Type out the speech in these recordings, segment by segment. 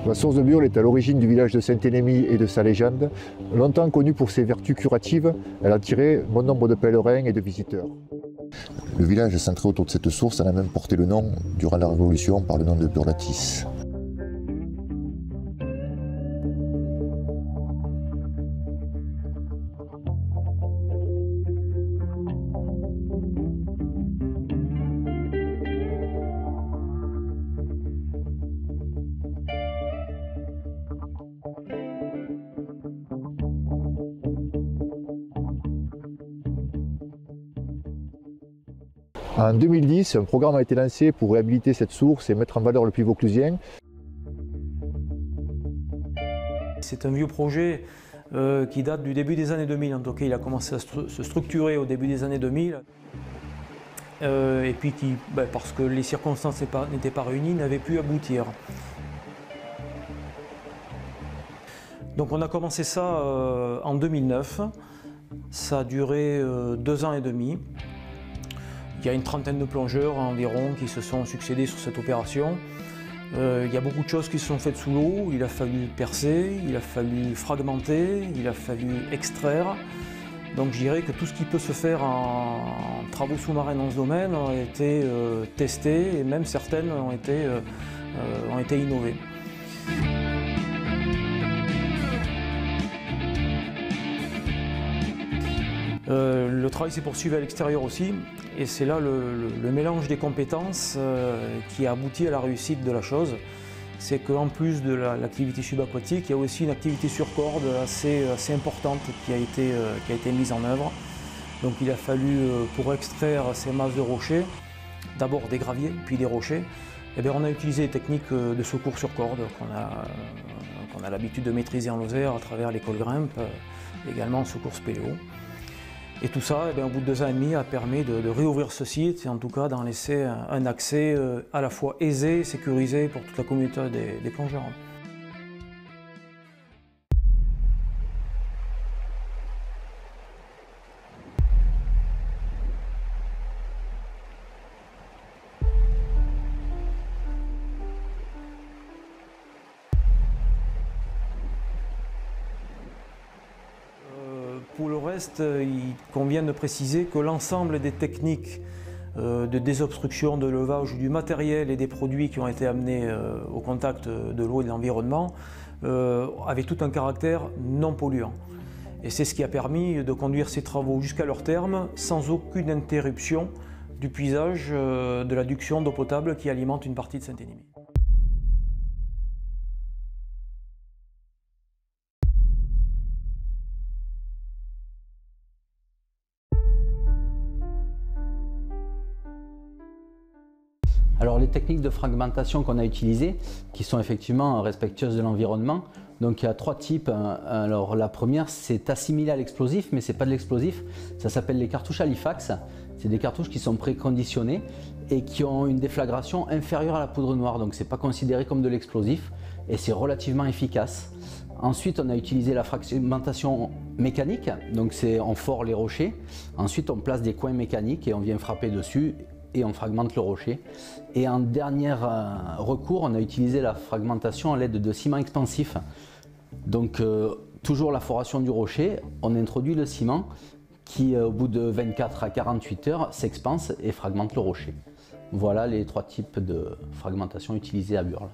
La source de Burle est à l'origine du village de Saint-Énémy et de sa légende. Longtemps connue pour ses vertus curatives, elle a attiré bon nombre de pèlerins et de visiteurs. Le village est centré autour de cette source, elle a même porté le nom, durant la Révolution, par le nom de Burlatis. En 2010, un programme a été lancé pour réhabiliter cette source et mettre en valeur le puits vauclusien. C'est un vieux projet qui date du début des années 2000. En tout cas, il a commencé à se structurer au début des années 2000. Et puis, parce que les circonstances n'étaient pas réunies, n'avait pu aboutir. Donc on a commencé ça en 2009. Ça a duré 2 ans et demi. Il y a une trentaine de plongeurs environ qui se sont succédés sur cette opération. Il y a beaucoup de choses qui se sont faites sous l'eau. Il a fallu percer, il a fallu fragmenter, il a fallu extraire. Donc je dirais que tout ce qui peut se faire en travaux sous-marins dans ce domaine a été testé et même certaines ont été innovées. Le travail s'est poursuivi à l'extérieur aussi, et c'est là le mélange des compétences qui a abouti à la réussite de la chose. C'est qu'en plus de l'activité subaquatique, il y a aussi une activité sur corde assez importante qui a été mise en œuvre. Donc il a fallu, pour extraire ces masses de rochers, d'abord des graviers, puis des rochers, et bien on a utilisé des techniques de secours sur corde qu'on a l'habitude de maîtriser en Lozère à travers l'école Grimpe, également en secours spéléo. Et tout ça, au bout de 2 ans et demi, a permis de réouvrir ce site et en tout cas d'en laisser un accès à la fois aisé et sécurisé pour toute la communauté des plongeurs. Pour le reste, il convient de préciser que l'ensemble des techniques de désobstruction, de levage du matériel et des produits qui ont été amenés au contact de l'eau et de l'environnement avaient tout un caractère non polluant. Et c'est ce qui a permis de conduire ces travaux jusqu'à leur terme sans aucune interruption du puisage de l'adduction d'eau potable qui alimente une partie de Saint-Énémy. Alors les techniques de fragmentation qu'on a utilisées, qui sont effectivement respectueuses de l'environnement, donc il y a 3 types. Alors la première, c'est assimilé à l'explosif, mais c'est pas de l'explosif, ça s'appelle les cartouches Halifax. C'est des cartouches qui sont préconditionnées et qui ont une déflagration inférieure à la poudre noire, donc c'est pas considéré comme de l'explosif et c'est relativement efficace. Ensuite, on a utilisé la fragmentation mécanique, donc on fore les rochers. Ensuite, on place des coins mécaniques et on vient frapper dessus et on fragmente le rocher. Et en dernier recours, on a utilisé la fragmentation à l'aide de ciment expansif. Donc toujours la foration du rocher, on introduit le ciment qui au bout de 24 à 48 heures s'expanse et fragmente le rocher. Voilà les 3 types de fragmentation utilisés à Burle.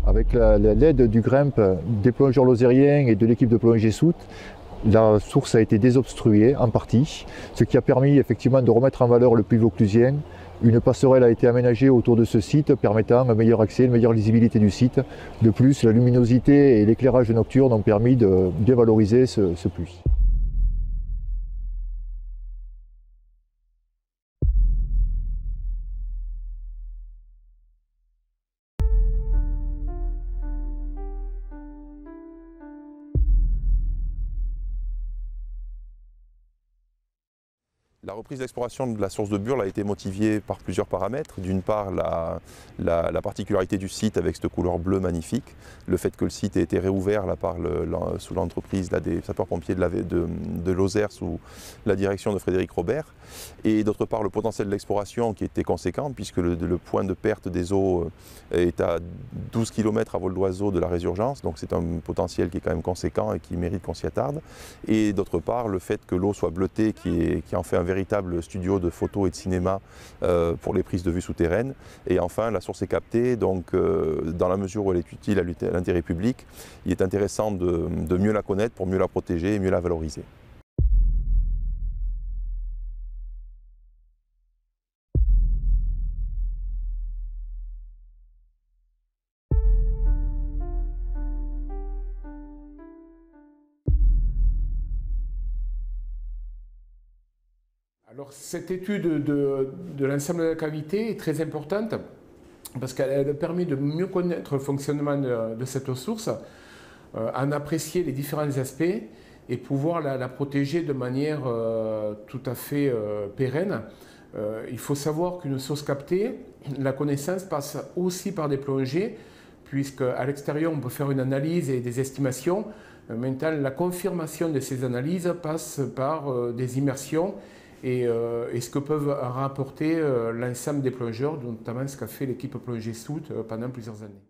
Avec l'aide du Grimpe, des plongeurs lozériens et de l'équipe de plongée Soute, la source a été désobstruée en partie, ce qui a permis effectivement de remettre en valeur le puits vauclusien. Une passerelle a été aménagée autour de ce site permettant un meilleur accès, une meilleure lisibilité du site. De plus, la luminosité et l'éclairage nocturne ont permis de bien valoriser ce puits. La reprise d'exploration de la source de Burle a été motivée par plusieurs paramètres. D'une part, la particularité du site avec cette couleur bleue magnifique, le fait que le site ait été réouvert là, sous l'entreprise des sapeurs-pompiers de Lozère sous la direction de Frédéric Robert. Et d'autre part, le potentiel de l'exploration qui était conséquent puisque le point de perte des eaux est à 12 km à vol d'oiseau de la résurgence. Donc c'est un potentiel qui est quand même conséquent et qui mérite qu'on s'y attarde. Et d'autre part, le fait que l'eau soit bleutée qui en fait un véritable studio de photo et de cinéma pour les prises de vue souterraines. Et enfin, la source est captée, donc dans la mesure où elle est utile à l'intérêt public, il est intéressant de mieux la connaître pour mieux la protéger et mieux la valoriser. Alors cette étude de l'ensemble de la cavité est très importante parce qu'elle permet de mieux connaître le fonctionnement de cette source, en apprécier les différents aspects et pouvoir la protéger de manière tout à fait pérenne. Il faut savoir qu'une source captée, la connaissance passe aussi par des plongées, puisqu'à l'extérieur on peut faire une analyse et des estimations. Maintenant, la confirmation de ces analyses passe par des immersions et ce que peuvent rapporter l'ensemble des plongeurs, notamment ce qu'a fait l'équipe Plongée Soute pendant plusieurs années.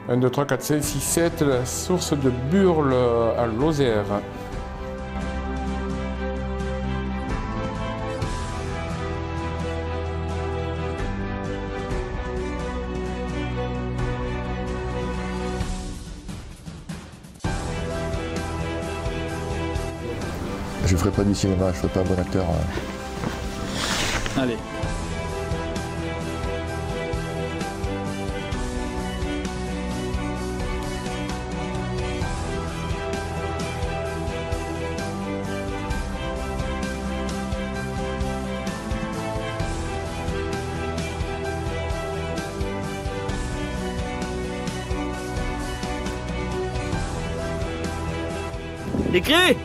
1, 2, 3, 4, 5, 6, 7, la source de Burle à Lozère. Je ne ferai pas du cinéma, je ne serai pas un bon acteur. Allez. Écris!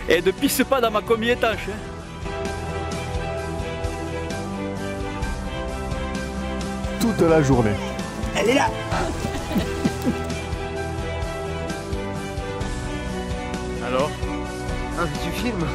Et ne pisse pas dans ma combi étanche. Toute la journée. Elle est là. Alors? Ah, tu filmes?